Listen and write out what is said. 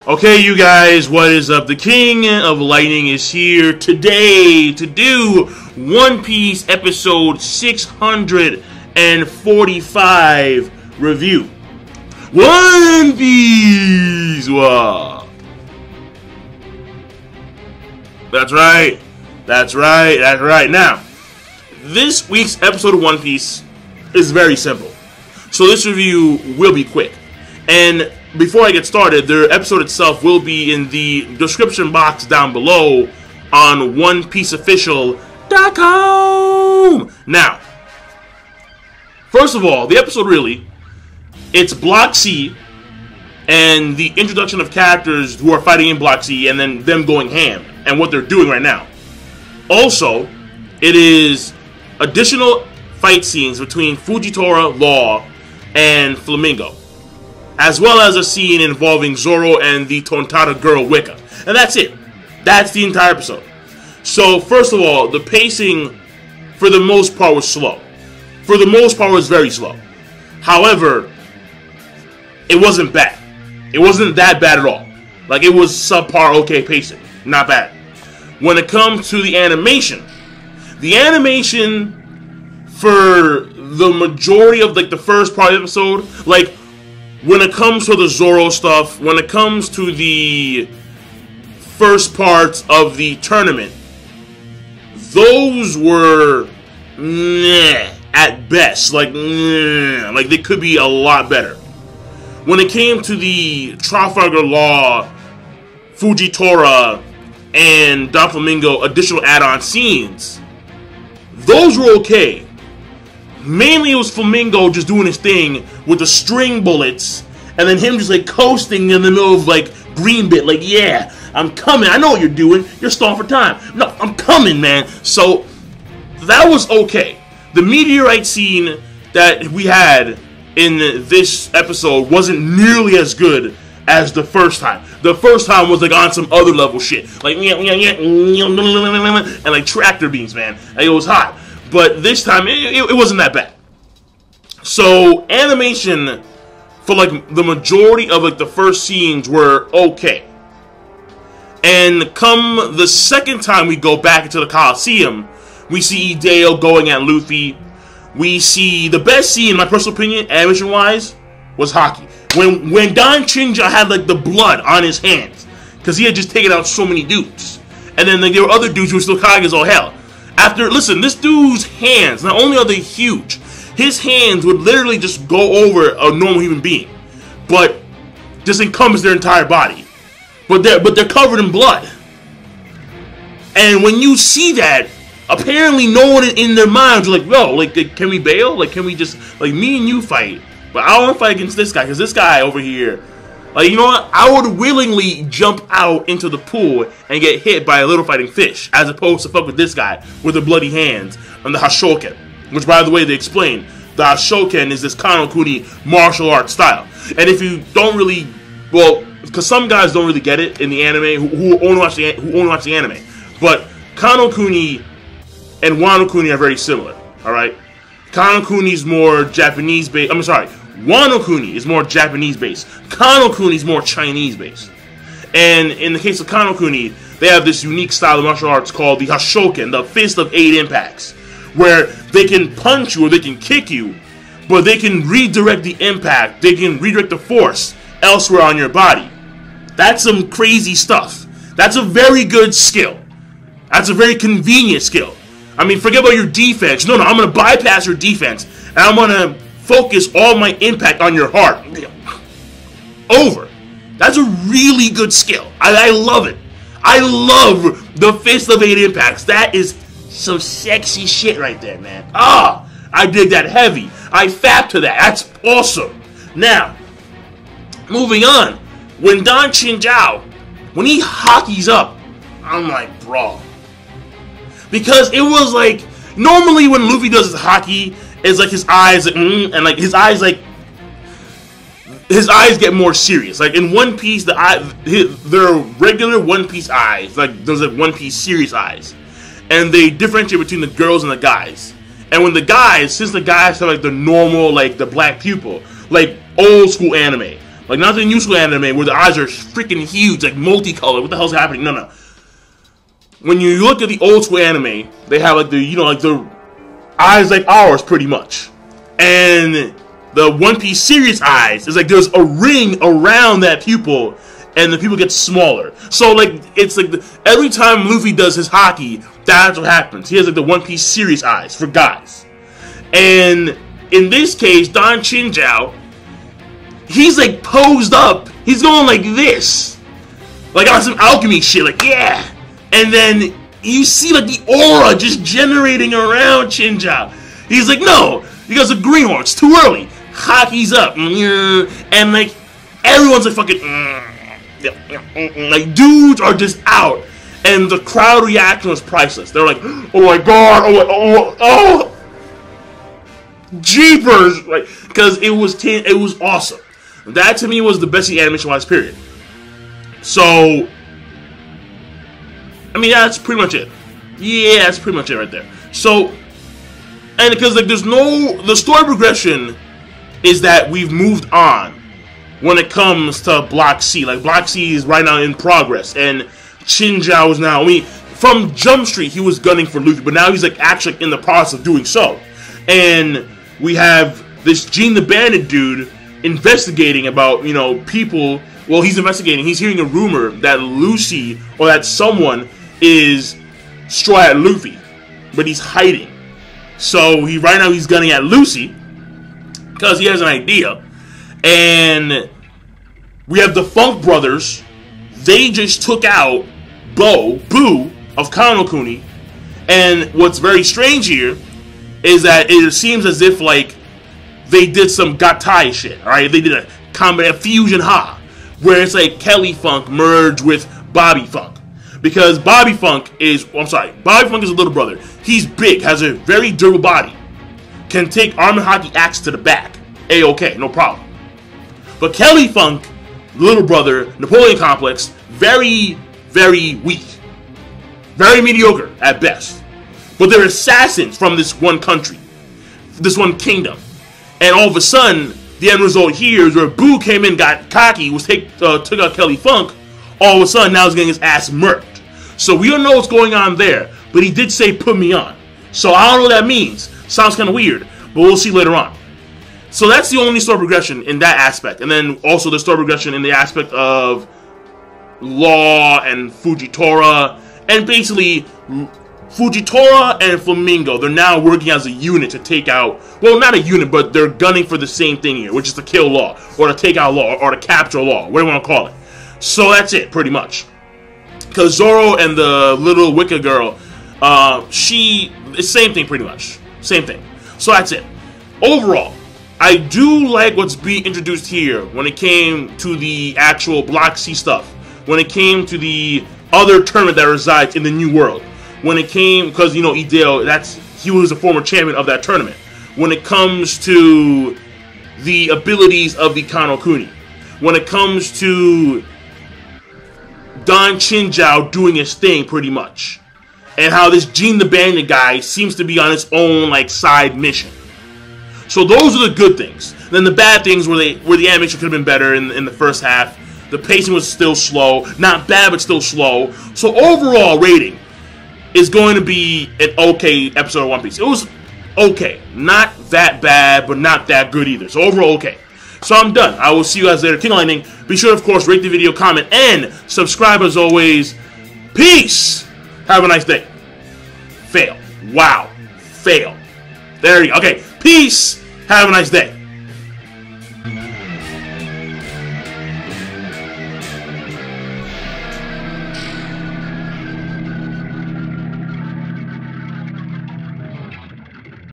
Okay, you guys, what is up? The King of Lightning is here today to do One Piece episode 645 review. One Piece! Wow. That's right. Now, this week's episode of One Piece is very simple. So this review will be quick. And before I get started, the episode itself will be in the description box down below on OnePieceOfficial.com. Now, first of all, the episode it's Block C and the introduction of characters who are fighting in Block C and then them going ham and what they're doing right now. Also, it is additional fight scenes between Fujitora, Law, and Flamingo, as well as a scene involving Zoro and the Tontada girl Wicca. And that's it. That's the entire episode. So, first of all, the pacing, for the most part, was slow. For the most part, it was very slow. However, it wasn't bad. It wasn't that bad at all. Like, it was subpar okay pacing. Not bad. When it comes to the animation for the majority of, like, the first part of the episode, like, when it comes to the Zoro stuff, when it comes to the first parts of the tournament, those were at best. Like they could be a lot better. When it came to the Trafalgar Law, Fujitora, and Doflamingo additional add-on scenes, those were okay. Mainly it was Flamingo just doing his thing with the string bullets, and then him just like coasting in the middle of like green bit, like, yeah, I'm coming, I know what you're doing, you're stalling for time. No, I'm coming, man. So that was okay. The meteorite scene that we had in this episode wasn't nearly as good as the first time. The first time was like on some other level shit, like and like tractor beams, man. Like, it was hot. But this time, it wasn't that bad. So, animation for, like, the majority of, like, the first scenes were okay. And come the second time we go back into the Coliseum, we see Ideo going at Luffy. We see the best scene, in my personal opinion, animation-wise, was Haki. When Don Chinjao had, like, the blood on his hands, because he had just taken out so many dudes. And then, like, there were other dudes who were still Kage as all hell. Listen, this dude's hands, not only are they huge, his hands would literally just go over a normal human being, but just encompass their entire body. But they're covered in blood. And when you see that, apparently no one in their minds are like, yo, like, can we bail? Like, can we just, like, me and you fight? But I don't want to fight against this guy, because this guy over here, like, you know what? I would willingly jump out into the pool and get hit by a little fighting fish, as opposed to fuck with this guy with the bloody hands and the Hashoken. Which, by the way, they explain, the Hashoken is this Kanokuni martial arts style. And if you don't really, well, because some guys don't really get it in the anime, who only watch the anime. But Kanokuni and Wano-kuni are very similar, alright? Kanokuni is more Japanese based. I'm sorry. Wano-kuni is more Japanese-based. Kano-kuni is more Chinese-based. And in the case of Kano-kuni, they have this unique style of martial arts called the Hashoken, the Fist of 8 Impacts, where they can punch you or they can kick you, but they can redirect the impact, they can redirect the force elsewhere on your body. That's some crazy stuff. That's a very good skill. That's a very convenient skill. I mean, forget about your defense. No, I'm going to bypass your defense, and I'm going to focus all my impact on your heart. Over. That's a really good skill. I love it. I love the Fist of 8 Impacts. That is some sexy shit right there, man. Ah, I dig that heavy. I fap to that. That's awesome. Now, moving on. When Don Chinjao, when he hockeys up, I'm like, bro. Because it was like, normally when Luffy does his hockey, it's like his eyes, and like his eyes get more serious. Like in One Piece, their regular One Piece eyes, like those like One Piece serious eyes, and they differentiate between the girls and the guys. And when the guys, since the guys have like the normal, like the black pupil, like old school anime, Like, not the new school anime where the eyes are freaking huge, like multicolored. What the hell's happening? No. When you look at the old school anime, they have like the, you know, like the eyes like ours pretty much. And the One Piece series eyes is like there's a ring around that pupil and the pupil gets smaller. So like it's like every time Luffy does his hockey, that's what happens. He has like the One Piece series eyes for guys. And in this case, Don Chinjao, he's like posed up. He's going like this. Like on some alchemy shit, like yeah. And then you see like the aura just generating around Chinjao. He's like, no, you guys are greenhorn, it's too early. Hockey's up. And like everyone's like fucking like dudes are just out. And the crowd reaction was priceless. They're like, oh my god, oh jeepers, like, because it was awesome. That to me was the best animation wise period. So I mean, that's pretty much it. Yeah, that's pretty much it right there. So, and because like the story progression is that we've moved on when it comes to Block C. Like Block C is right now in progress, and Chinjao is now. I mean, from Jump Street he was gunning for Luffy, but now he's like actually in the process of doing so. And we have this Gene the Bandit dude investigating about, you know, people. Well, he's investigating. He's hearing a rumor that Lucy or that someone is straw at Luffy, but he's hiding. So right now he's gunning at Lucy because he has an idea. And we have the Funk Brothers. They just took out Boo of Kanokuni. And what's very strange here is that it seems as if like they did some Gatai shit. All right, they did a combat fusion ha, where it's like Kelly Funk merged with Bobby Funk. Because Bobby Funk is a little brother. He's big, has a very durable body, can take Arm and Hockey axe to the back. A-okay, no problem. But Kelly Funk, little brother, Napoleon Complex, very, very weak. Very mediocre at best. But they're assassins from this one country, this one kingdom. And all of a sudden, the end result here is where Boo came in, got cocky, took out Kelly Funk. All of a sudden, now he's getting his ass murked. So we don't know what's going on there, but he did say, put me on. So I don't know what that means. Sounds kind of weird, but we'll see later on. So that's the only story progression in that aspect. And then also the story progression in the aspect of Law and Fujitora. And basically, Fujitora and Flamingo, they're now working as a unit to take out, well, not a unit, but they're gunning for the same thing here, which is to kill Law, or to take out Law, or to capture Law, whatever you want to call it. So that's it, pretty much. Because Zoro and the little Wicca girl, it's same thing pretty much. Same thing. So that's it. Overall, I do like what's being introduced here when it came to the actual Block C stuff. When it came to the other tournament that resides in the New World. When it came, because, you know, Ideo, he was a former champion of that tournament. When it comes to the abilities of the Kanokuni. When it comes to Don Chinjao doing his thing, pretty much. And how this Gene the Bandit guy seems to be on his own, like, side mission. So those are the good things. Then the bad things where the animation could have been better in the first half. The pacing was still slow. Not bad, but still slow. So overall rating is going to be an okay episode of One Piece. It was okay. Not that bad, but not that good either. So overall, okay. So I'm done. I will see you guys later. King of Lightning. Be sure, of course, rate the video, comment, and subscribe as always. Peace. Have a nice day. Fail. Wow. Fail. There you go. Okay. Peace. Have a nice day.